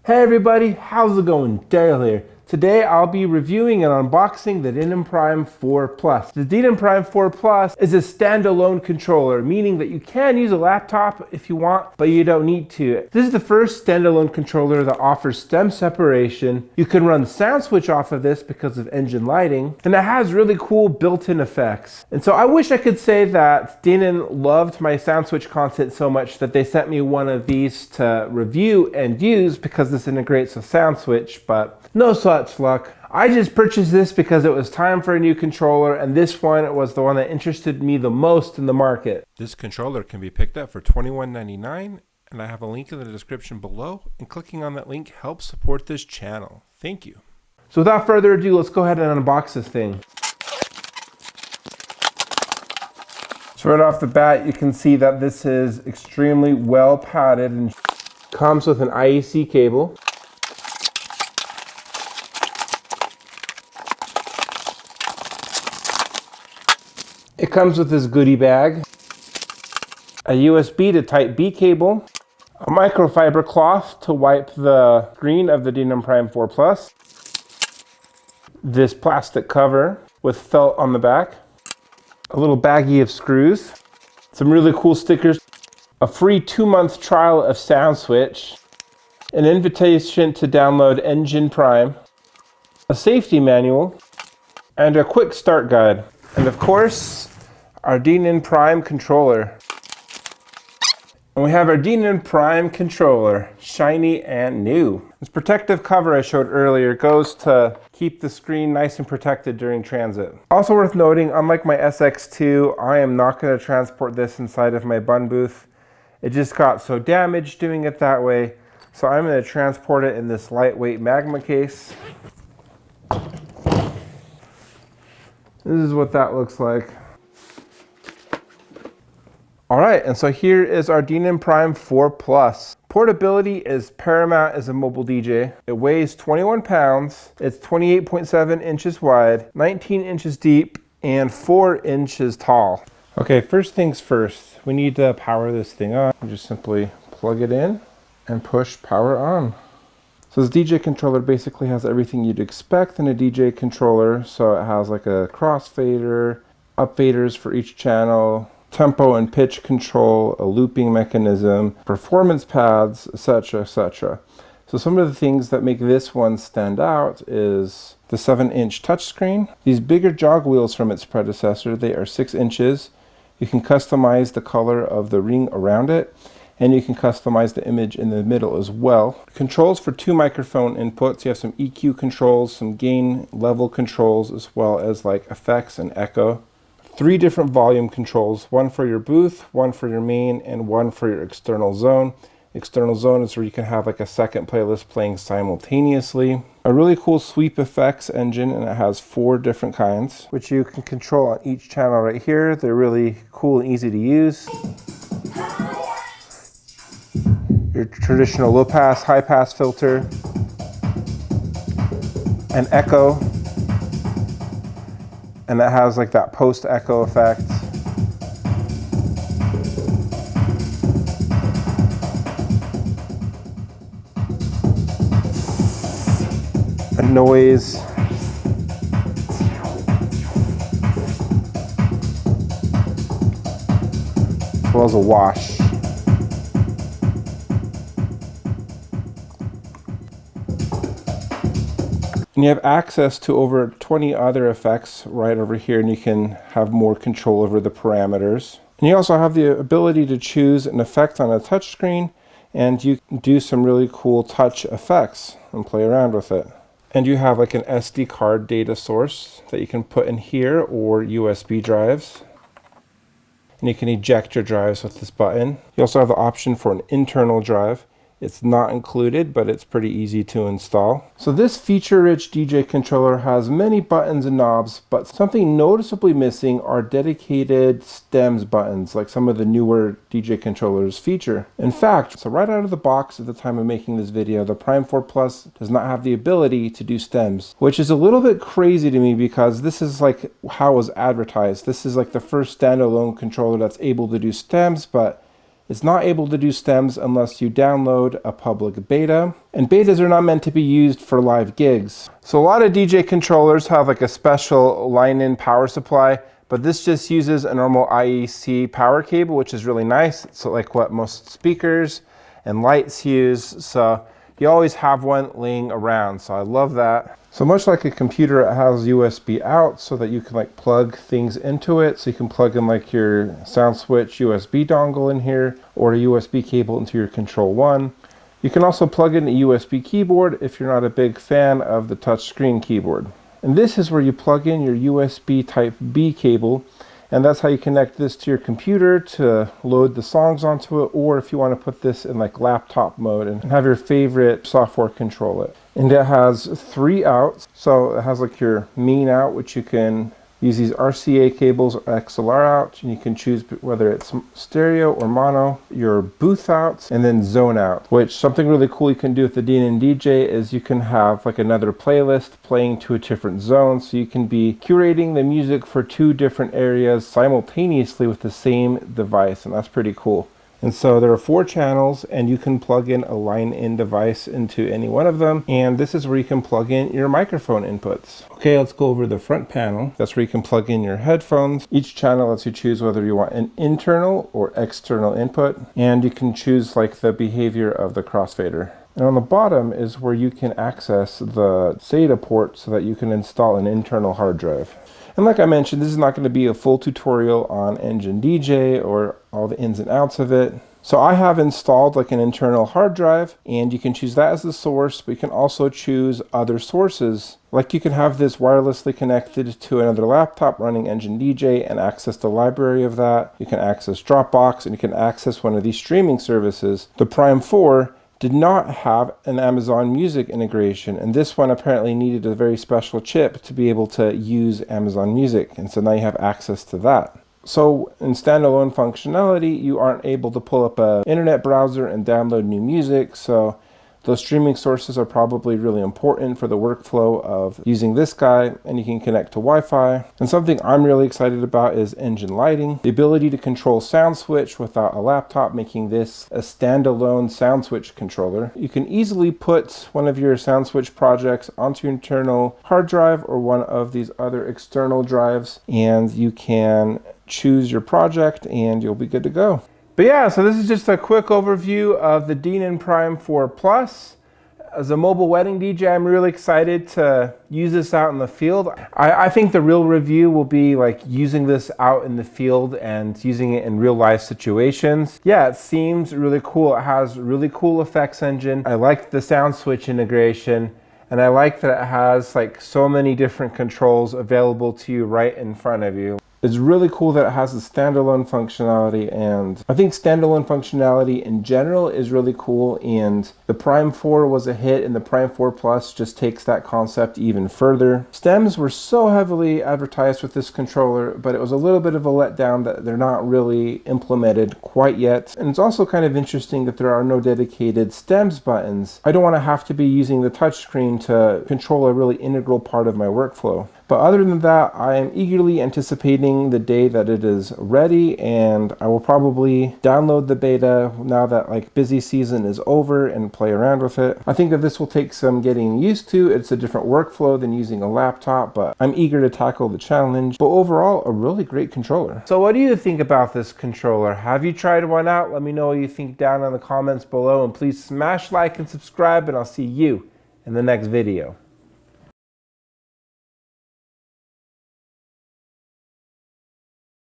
Hey everybody, how's it going? Dale here. Today I'll be reviewing and unboxing the Denon Prime 4 Plus. The Denon Prime 4 Plus is a standalone controller, meaning that you can use a laptop if you want, but you don't need to. This is the first standalone controller that offers stem separation. You can run SoundSwitch off of this because of engine lighting, and it has really cool built-in effects. And so I wish I could say that Denon loved my SoundSwitch content so much that they sent me one of these to review and use because this integrates with SoundSwitch, but no such luck. I just purchased this because it was time for a new controller, and this one was the one that interested me the most in the market. This controller can be picked up for $21.99, and I have a link in the description below, and clicking on that link helps support this channel. Thank you. So without further ado, let's go ahead and unbox this thing. So right off the bat, you can see that this is extremely well padded and comes with an IEC cable. It comes with this goodie bag, a USB to Type B cable, a microfiber cloth to wipe the screen of the Denon Prime 4 Plus, this plastic cover with felt on the back, a little baggie of screws, some really cool stickers, a free 2-month trial of SoundSwitch, an invitation to download Denon Prime, a safety manual, and a quick start guide. And of course, our Denon Prime controller. And we have our Denon Prime controller, shiny and new. This protective cover I showed earlier goes to keep the screen nice and protected during transit. Also worth noting, unlike my SX2, I am not going to transport this inside of my bun booth. It just got so damaged doing it that way, so I'm going to transport it in this lightweight Magma case. This is what that looks like. All right, and so here is our Denon Prime 4 Plus. Portability is paramount as a mobile DJ. It weighs 21 pounds. It's 28.7 inches wide, 19 inches deep, and 4 inches tall. Okay, first things first, we need to power this thing on. You just simply plug it in and push power on. So this DJ controller basically has everything you'd expect in a DJ controller. So it has like a crossfader, up faders for each channel, tempo and pitch control, a looping mechanism, performance pads, etc., etc. So some of the things that make this one stand out is the 7-inch touchscreen. These bigger jog wheels from its predecessor, they are 6 inches. You can customize the color of the ring around it, and you can customize the image in the middle as well. Controls for 2 microphone inputs. You have some EQ controls, some gain level controls, as well as like effects and echo. 3 different volume controls, one for your booth, one for your main, and one for your external zone. External zone is where you can have like a second playlist playing simultaneously. A really cool sweep effects engine, and it has 4 different kinds, which you can control on each channel right here. They're really cool and easy to use. Your traditional low pass, high pass filter, and echo. And it has like that post echo effect. A noise. As well as a wash. And you have access to over 20 other effects right over here, and you can have more control over the parameters. And you also have the ability to choose an effect on a touchscreen, and you can do some really cool touch effects and play around with it. And you have like an SD card data source that you can put in here, or USB drives. And you can eject your drives with this button. You also have the option for an internal drive. It's not included, but it's pretty easy to install. So this feature-rich DJ controller has many buttons and knobs, but something noticeably missing are dedicated stems buttons, like some of the newer DJ controllers feature. In fact, so right out of the box at the time of making this video, the Prime 4 Plus does not have the ability to do stems, which is a little bit crazy to me because this is like how it was advertised. This is like the first standalone controller that's able to do stems, but It's not able to do stems unless you download a public beta, and betas are not meant to be used for live gigs. So a lot of DJ controllers have like a special line-in power supply, but this just uses a normal IEC power cable, which is really nice. It's like what most speakers and lights use, so you always have one laying around, so I love that. So much like a computer, it has USB out so that you can like plug things into it. So you can plug in like your SoundSwitch USB dongle in here, or a USB cable into your Control 1. You can also plug in a USB keyboard if you're not a big fan of the touchscreen keyboard. And this is where you plug in your USB Type B cable, and that's how you connect this to your computer to load the songs onto it, or if you want to put this in like laptop mode and have your favorite software control it. And it has 3 outs, so it has like your main out, which you can use these RCA cables or XLR out, and you can choose whether it's stereo or mono, your booth outs, and then zone out, which something really cool you can do with the Denon DJ is you can have like another playlist playing to a different zone, so you can be curating the music for 2 different areas simultaneously with the same device, and that's pretty cool. And so there are 4 channels, and you can plug in a line-in device into any one of them. And this is where you can plug in your microphone inputs. Okay, let's go over the front panel. That's where you can plug in your headphones. Each channel lets you choose whether you want an internal or external input. And you can choose like the behavior of the crossfader. And on the bottom is where you can access the SATA port so that you can install an internal hard drive. And like I mentioned, this is not going to be a full tutorial on Engine DJ or all the ins and outs of it. So I have installed like an internal hard drive, and you can choose that as the source, but you can also choose other sources. Like you can have this wirelessly connected to another laptop running Engine DJ and access the library of that. You can access Dropbox, and you can access one of these streaming services. The Prime 4 did not have an Amazon Music integration, and this one apparently needed a very special chip to be able to use Amazon Music, and so now you have access to that. So in standalone functionality, you aren't able to pull up an internet browser and download new music, so those streaming sources are probably really important for the workflow of using this guy, and you can connect to Wi-Fi. And something I'm really excited about is engine lighting. The ability to control SoundSwitch without a laptop, making this a standalone SoundSwitch controller. You can easily put one of your SoundSwitch projects onto your internal hard drive or one of these other external drives, and you can choose your project and you'll be good to go. But yeah, so this is just a quick overview of the Denon Prime 4 Plus. As a mobile wedding DJ, I'm really excited to use this out in the field. I think the real review will be like using this out in the field and using it in real life situations. Yeah, it seems really cool. It has really cool effects engine. I like the SoundSwitch integration, and I like that it has like so many different controls available to you right in front of you. It's really cool that it has the standalone functionality, and I think standalone functionality in general is really cool, and the Prime 4 was a hit, and the Prime 4 Plus just takes that concept even further. Stems were so heavily advertised with this controller, but it was a little bit of a letdown that they're not really implemented quite yet. And it's also kind of interesting that there are no dedicated stems buttons. I don't want to have to be using the touchscreen to control a really integral part of my workflow. But other than that, I am eagerly anticipating the day that it is ready, and I will probably download the beta now that like busy season is over and play around with it. I think that this will take some getting used to. It's a different workflow than using a laptop, but I'm eager to tackle the challenge. But overall, a really great controller. So what do you think about this controller? Have you tried one out? Let me know what you think down in the comments below, and please smash like and subscribe, and I'll see you in the next video.